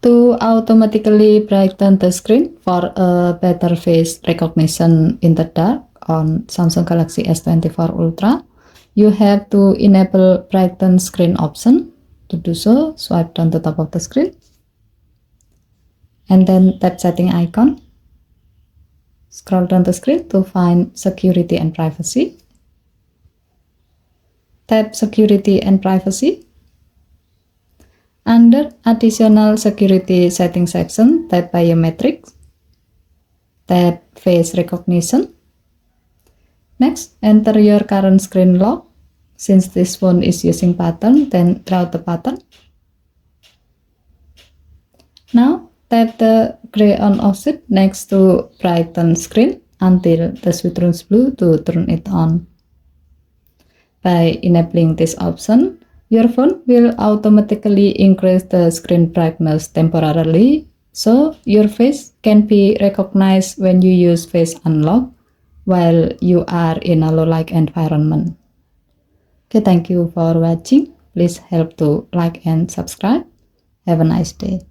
To automatically brighten the screen for a better face recognition in the dark on Samsung Galaxy S24 Ultra, you have to enable brighten screen option. To do so, swipe down the top of the screen and then tap setting icon. Scroll down the screen to find security and privacy. Tap security and privacy. Under additional security settings section, tap biometrics. Tap face recognition. Next, enter your current screen lock. Since this phone is using pattern, then draw the pattern. Now, tap the gray on off switch next to brighten screen until the switch turns blue to turn it on. By enabling this option, your phone will automatically increase the screen brightness temporarily, so your face can be recognized when you use face unlock while you are in a low light environment. Okay, thank you for watching. Please help to like and subscribe. Have a nice day.